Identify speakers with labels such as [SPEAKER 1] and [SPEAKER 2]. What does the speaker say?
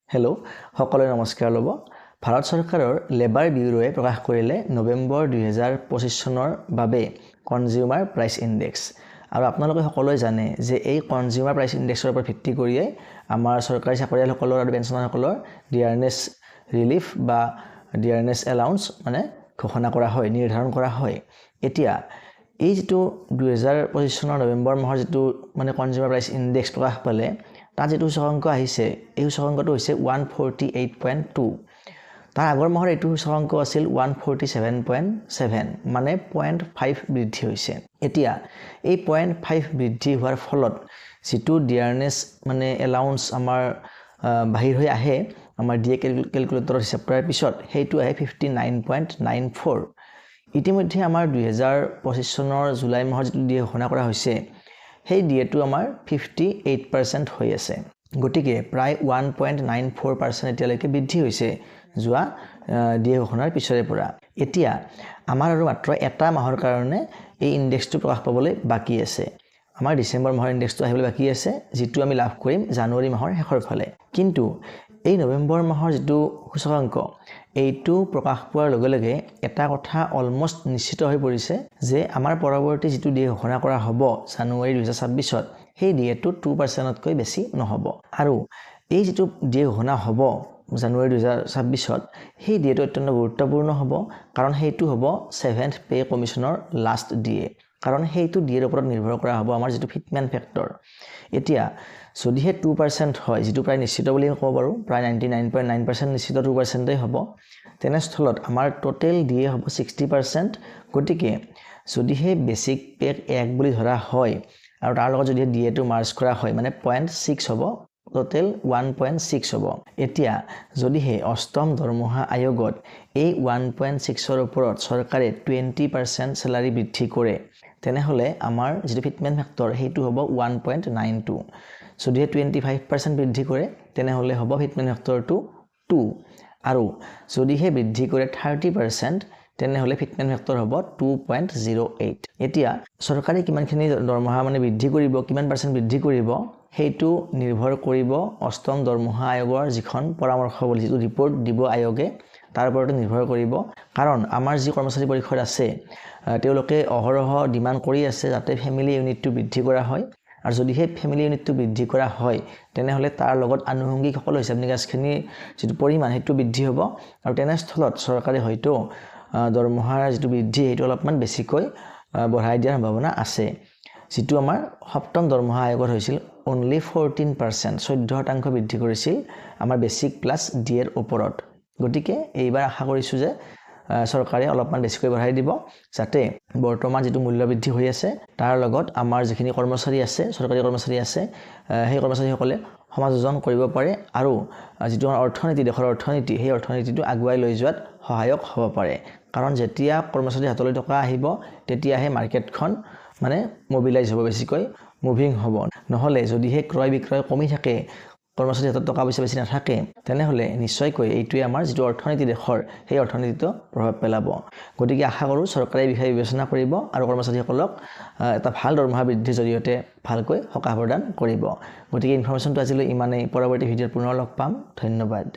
[SPEAKER 1] hello' সকলোকে নমস্কাৰ ল'ব ভাৰত চৰকাৰৰ লেবাৰ ব্যুৰোৱে প্ৰকাশ কৰিলে নৱেম্বৰ 2025 চনৰ বাবে কনজিউমাৰ প্ৰাইচ ইনডেক্স আৰু আপোনালোকে সকলোৱে জানে যে এই কনজিউমাৰ প্ৰাইচ ইনডেক্সৰ ওপৰত ভিত্তি কৰিয়ে আমাৰ চৰকাৰী চাকৰিয়ালসকলৰ আৰু পেঞ্চনাৰসকলৰ ডিয়াৰনেছ ৰিলিফ বা ডিয়াৰনেছ এলাউন্স মানে ঘোষণা কৰা হয় নিৰ্ধাৰণ কৰা হয় এতিয়া এই যেটো 2025 চনৰ নৱেম্বৰ মাহৰ যেটো মানে কনজিউমাৰ প্ৰাইচ ইনডেক্স প্ৰকাশ পালে তাত যেটো সূচকাংক আহিছে এই সূচকাংকটো হৈছে 148.2 তাৰ আগৰ মাহৰ এইটো সূচকাংক আছিল 147.7 মানে 0.5 বৃদ্ধি হৈছে এতিয়া এই 0.5 বৃদ্ধি হোৱাৰ ফলত যেটো ডিয়াৰনেছ মানে এলাউন্স আমাৰ বাহিৰ হৈ আহে আমাৰ ডিএ ক্যালকুলেটৰৰ হিচাপ কৰাৰ পিছত হেইটো আহে 59.94 ইতিমধ্যে আমাৰ 2025 চনৰ জুলাই মাহৰ যেটো ডিএ ঘোষণা কৰা হৈছে সেই ডিএটো আমাৰ 58% হৈ আছে গতিকে প্ৰায় 1.94% এতিয়ালৈকে বৃদ্ধি হৈছে যোৱা ডিএ ঘোষণাৰ পিছৰে পৰা এতিয়া আমাৰ আৰু মাত্ৰ এটা মাহৰ কাৰণে এই ইনডেক্সটো প্ৰকাশ পাবলৈ বাকি আছে আমাৰ ডিসেম্বৰ মাহৰ ইনডেক্সটো আহিবলৈ বাকি আছে যেটো আমি লাভ কৰিম জানুৱাৰী মাহৰ শেষৰ ফালে কিন্তু এই নৱেম্বৰ মাহৰ যেটো সূচকাংক এইটো প্ৰকাশ পোৱাৰ লগে লগে এটা কথা অলমোস্ট নিশ্চিত হৈ পৰিছে যে আমাৰ পৰৱৰ্তী যেটো ডিএ ঘোষণা কৰা হ'ব জানুৱাৰী 2026 ত সেই ডিএটো 2% তকৈ বেছি নহব আৰু এই যেটো ডিএ ঘোষণা হ'ব জানুৱাৰী 2026 ত সেই ডিএটো অত্যন্ত গুৰুত্বপূৰ্ণ হ'ব কাৰণ হেইটো হ'ব 7th পে কমিশনৰ লাষ্ট ডিএ কাৰণ হেইটো ডিএৰ ওপৰত নিৰ্ভৰ কৰা হ'ব আমাৰ যেটো ফিটমেন্ট ফেক্টৰ এতিয়া যদিহে 2% হয় যেটো প্ৰায় নিশ্চিত বুলি ক'ব পাৰো প্ৰায় 99.9% নিশ্চিত 2% হ'ব তেনেস্থলত আমাৰ টোটাল ডিএ হ'ব 60% গতিকে যদিহে বেসিক পে 1 বুলি ধৰা হয় আৰু তাৰ লগত যদি ডিএটো মাৰ্জ কৰা হয় মানে 0.6 হ'ব টোটাল 1.6 হ'ব এতিয়া যদিহে অষ্টম দৰমহা আয়োগত এই 1.6 ৰ ওপৰত চৰকাৰে 20% স্যালাৰি বৃদ্ধি কৰে তেনেহলে আমাৰ যেটো ফিটমেন্ট ফেক্টৰ হেইটো হ'ব 1.92 যদিহে 25% বৃদ্ধি কৰে তেনেহলে হ'ব ফিটমেন্ট ফেক্টৰটো 2 আৰু যদিহে বৃদ্ধি কৰে 30% তেনেহলে ফিটমেন্ট ফেক্টৰ হ'ব 2.08 এতিয়া চৰকাৰে কিমানখিনি দৰমহা মানে বৃদ্ধি কৰিব কিমান পাৰ্চেন্ট বৃদ্ধি কৰিব হেইটো নিৰ্ভৰ কৰিব অষ্টম দৰমহা আয়োগৰ যিখন পৰামৰ্শাৱলী যেটো ৰিপৰ্ট দিব আয়োগে তাৰ ওপৰত নিৰ্ভৰ কৰিব কাৰণ আমাৰ যি কৰ্মচাৰী পৰিষদ আছে তেওঁলোকে অহৰহ ডিমান্ড কৰি আছে যাতে ফ্যামিলি ইউনিটটো বৃদ্ধি কৰা হয় আৰু যদি হে ফ্যামিলি ইউনিটটো বৃদ্ধি কৰা হয় তেনেহলে তাৰ লগত আনুষংগিক সকলো হিচাপ নিকাছখিনি যেটো পৰিমাণ হেতু বৃদ্ধি হ'ব আৰু তেনেস্থলত চৰকাৰে হয়তো দৰমহাৰ যেটো বৃদ্ধি হেতু অলপমান বেছিকৈ বঢ়াই দিয়াৰ সম্ভাৱনা আছে যেটো আমাৰ সপ্তম দৰমহা আয়োগৰ হৈছিল only 14% 14% বৃদ্ধি কৰিছিল আমাৰ বেসিক প্লাস ডিএৰ ওপৰত গতিকে এইবাৰ আশা কৰিছো যে চৰকাৰে অলপমান বেছিকৈ বঢ়াই দিব যাতে বৰ্তমান যেটো মূল্য বৃদ্ধি হৈ আছে তাৰ লগত আমাৰ যিখিনি কৰ্মচাৰী আছে চৰকাৰী কৰ্মচাৰী আছে সেই কৰ্মচাৰীসকলে সমাযোজন কৰিব পাৰে আৰু যেটো অৰ্থনীতি দেশৰ অৰ্থনীতি সেই অৰ্থনীতিটো আগুৱাই লৈ যোৱাত সহায়ক হ'ব পাৰে কাৰণ যেতিয়া কৰ্মচাৰী হাতলৈ টকা আহিব তেতিয়াহে মাৰ্কেটখন মানে মোবিলাইজ হ'ব বেছিকৈ মুভিং হ'ব নহলে যদিহে ক্ৰয় বিক্ৰয় কমি থাকে কৰ্মচাৰী হাতত টকা পইচা বেছি নাথাকে তেনেহলে নিশ্চয়কৈ এইটোৱে আমাৰ যেটো অৰ্থনীতি দেশৰ সেই অৰ্থনীতিটো প্ৰভাৱ পেলাব গতিকে আশা কৰো চৰকাৰে এই বিষয়ে বিবেচনা কৰিব আৰু কৰ্মচাৰীসকলক এটা ভাল দৰমহা বৃদ্ধিৰ জৰিয়তে ভালকৈ সকাহ প্ৰদান কৰিব গতিকে ইনফৰমেশনটো আজিলৈ ইমানেই পৰৱৰ্তী ভিডিঅ'ত পুনৰ লগ পাম ধন্যবাদ